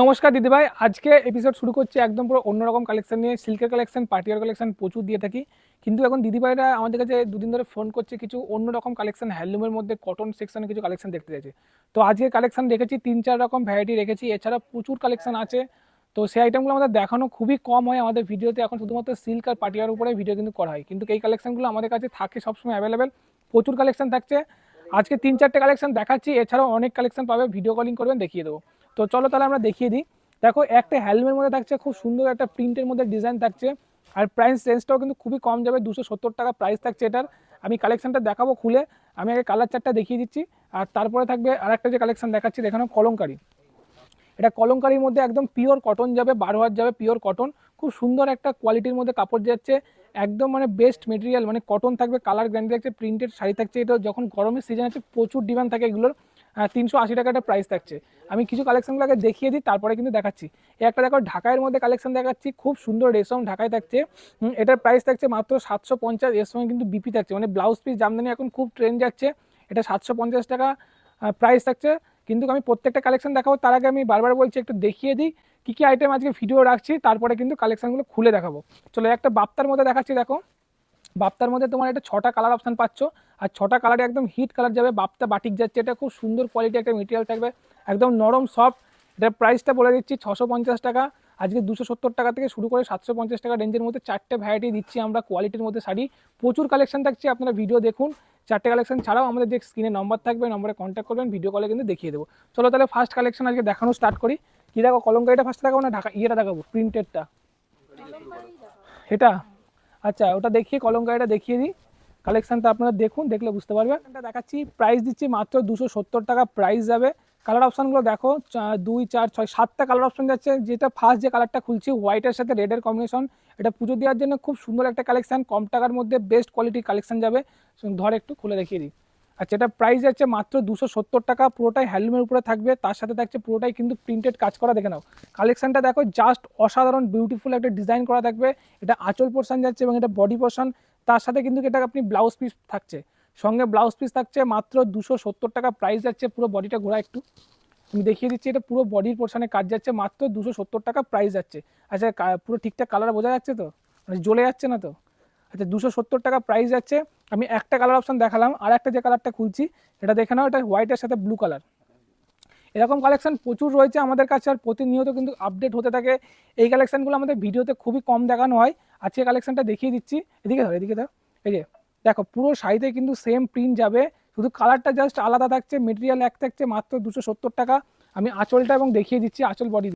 নমস্কার দিদিভাই, আজকে এপিসোড শুরু করছি একদম পুরো অন্যরকম কালেকশন নিয়ে। সিল্কের কালেকশন, পার্টিয়ার কালেকশন প্রচুর দিয়ে থাকি, কিন্তু এখন দিদিভাইরা আমাদের কাছে দুদিন ধরে ফোন করছে কিছু অন্যরকম কালেকশন, হ্যান্ডলুমের মধ্যে কটন সেকশনে কিছু কালেকশন দেখতে চাইছে। তো আজকে কালেকশন রেখেছি 3-4 রকম ভ্যারাইটি রেখেছি, এছাড়া প্রচুর কালেকশন আছে। তো সেই আইটেমগুলো আমাদের দেখানো খুবই কম হয় আমাদের ভিডিওতে। এখন শুধুমাত্র সিল্ক আর পাটিয়ার উপরে ভিডিও কিন্তু করা হয়, কিন্তু এই কালেকশনগুলো আমাদের কাছে থাকে সবসময় অ্যাভেলেবেল, প্রচুর কালেকশন থাকছে। আজকে 3-4টে কালেকশন দেখাচ্ছি, এছাড়াও অনেক কালেকশন পাবে, ভিডিও কলিং করবেন দেখিয়ে দেবো। তো চলো তাহলে আমরা দেখিয়ে দিই। দেখো, একটা হেলমেটের মধ্যে থাকছে খুব সুন্দর একটা প্রিন্টের মধ্যে ডিজাইন থাকছে, আর প্রাইস রেঞ্জটাও কিন্তু খুবই কম যাবে, 270 টাকা প্রাইস থাকছে এটার। আমি কালেকশনটা দেখাবো খুলে, আমি আগে কালার চারটা দেখিয়ে দিচ্ছি, আর তারপরে থাকবে আরেকটা যে কালেকশন দেখাচ্ছি, দেখানো কলমকারি। এটা কলমকারির মধ্যে একদম পিওর কটন যাবে, 12 হাত যাবে পিওর কটন, খুব সুন্দর একটা কোয়ালিটির মধ্যে কাপড় যাচ্ছে, একদম মানে বেস্ট মেটেরিয়াল, মানে কটন থাকবে, কালার গ্যারান্টি থাকছে, প্রিন্টেড শাড়ি থাকছে। এটা যখন গরমের সিজন আছে প্রচুর ডিমান্ড থাকে এগুলোর। 380 টাকা একটা প্রাইস থাকছে। আমি কিছু কালেকশনগুলো আগে দেখিয়ে দিই, তারপরে কিন্তু দেখাচ্ছি। এই একটা দেখো ঢাকাইয়ের মধ্যে কালেকশন দেখাচ্ছি, খুব সুন্দর রেশম ঢাকায় থাকছে। এটার প্রাইস থাকছে মাত্র 750। এর সঙ্গে কিন্তু বিপি থাকছে, মানে ব্লাউজ পিস জামদানি এখন খুব ট্রেন্ড যাচ্ছে। এটা 750 টাকা প্রাইস থাকছে। কিন্তু আমি প্রত্যেকটা কালেকশন দেখাবো, তার আগে আমি বারবার বলছি একটু দেখিয়ে দিই কী কী আইটেম আজকে ভিডিও রাখছি, তারপরে কিন্তু কালেকশনগুলো খুলে দেখাবো। চলো একটা বাপ্তার মধ্যে দেখাচ্ছি। দেখো, বাপ্তার মধ্যে তোমার এটা 6টা কালার অপশান পাচ্ছ, আর 6টা কালারে একদম হিট কালার যাবে, বাপ্তা বাটিক যাচ্ছে। এটা খুব সুন্দর কোয়ালিটি একটা মেটেরিয়াল থাকবে, একদম নরম সফট। এটার প্রাইসটা বলে দিচ্ছি 650 টাকা। আজকে 270 টাকা থেকে শুরু করে 750 টাকা রেঞ্জের মধ্যে 4টে ভ্যারাইটি দিচ্ছি আমরা কোয়ালিটির মধ্যে শাড়ি। প্রচুর কালেকশন থাকছে, আপনারা ভিডিও দেখুন। 4টে কালেকশন ছাড়াও আমাদের যে স্ক্রিনে নম্বর থাকবে, নম্বরে কন্ট্যাক্ট করবেন, ভিডিও কলে কিন্তু দেখিয়ে দেবো। চলো তাহলে ফার্স্ট কালেকশন আজকে দেখানো স্টার্ট করি। কী দেখো, কলমকারিটা ফার্স্ট দেখাবো না ঢাকা ইয়েটা দেখাবো, প্রিন্টেডটা? এটা আচ্ছা, ওটা দেখিয়ে কলমকারিটা দেখিয়ে দিই। কালেকশনটা আপনারা দেখুন, দেখলে বুঝতে পারবেন। এটা দেখাচ্ছি, প্রাইস দিচ্ছি মাত্র 270 টাকা প্রাইস যাবে। কালার অপশানগুলো দেখো, 2, 4, 6, 7টা কালার অপশান যাচ্ছে। যেটা ফার্স্ট যে কালারটা খুলছি হোয়াইটের সাথে রেডের কম্বিনেশন, এটা পুজো দেওয়ার জন্য খুব সুন্দর একটা কালেকশন, কম টাকার মধ্যে বেস্ট কোয়ালিটির কালেকশন যাবে। ধর একটু খুলে দেখিয়ে দিই। আচ্ছা, এটা প্রাইস যাচ্ছে মাত্র 270 টাকা, পুরোটাই হ্যান্ডলুমের উপরে থাকবে, তার সাথে থাকছে পুরোটাই কিন্তু প্রিন্টেড কাজ করা। দেখে নাও কালেকশনটা, দেখো জাস্ট অসাধারণ বিউটিফুল একটা ডিজাইন করা থাকবে। এটা আঁচল পোর্শন যাচ্ছে এবং এটা বডি পোর্শন, তার সাথে কিন্তু এটা আপনি ব্লাউজ পিস থাকছে, সঙ্গে ব্লাউজ পিস থাকছে। মাত্র 270 টাকা প্রাইস যাচ্ছে। পুরো বডিটা ঘোরা একটু, আমি দেখিয়ে দিচ্ছি। এটা পুরো বডির পোর্শনে কাজ যাচ্ছে, মাত্র 270 টাকা প্রাইস যাচ্ছে। আচ্ছা, পুরো ঠিকঠাক কালার বোঝা যাচ্ছে তো, মানে জ্বলে যাচ্ছে না তো? আচ্ছা, 270 টাকা প্রাইস যাচ্ছে। আমি একটা কালার অপশন দেখালাম, আর একটা যে কালারটা খুলছি এটা দেখে নাও, এটা হোয়াইটের সাথে ব্লু কালার। এরকম কালেকশন প্রচুর রয়েছে আমাদের কাছে, আর প্রতিনিয়ত কিন্তু আপডেট হতে থাকে। এই কালেকশনগুলো আমাদের ভিডিওতে খুবই কম দেখানো হয়। আজকে কালেকশনটা দেখিয়ে দিচ্ছি। এদিকে ধর, এদিকে ধর, এই যে দেখো, পুরো শাড়িতে কিন্তু সেম প্রিন্ট যাবে, শুধু কালারটা জাস্ট আলাদা থাকছে, মেটেরিয়াল এক থাকছে, মাত্র 270 টাকা। আমি আঁচলটা এবং দেখিয়ে দিচ্ছি, আঁচল বডি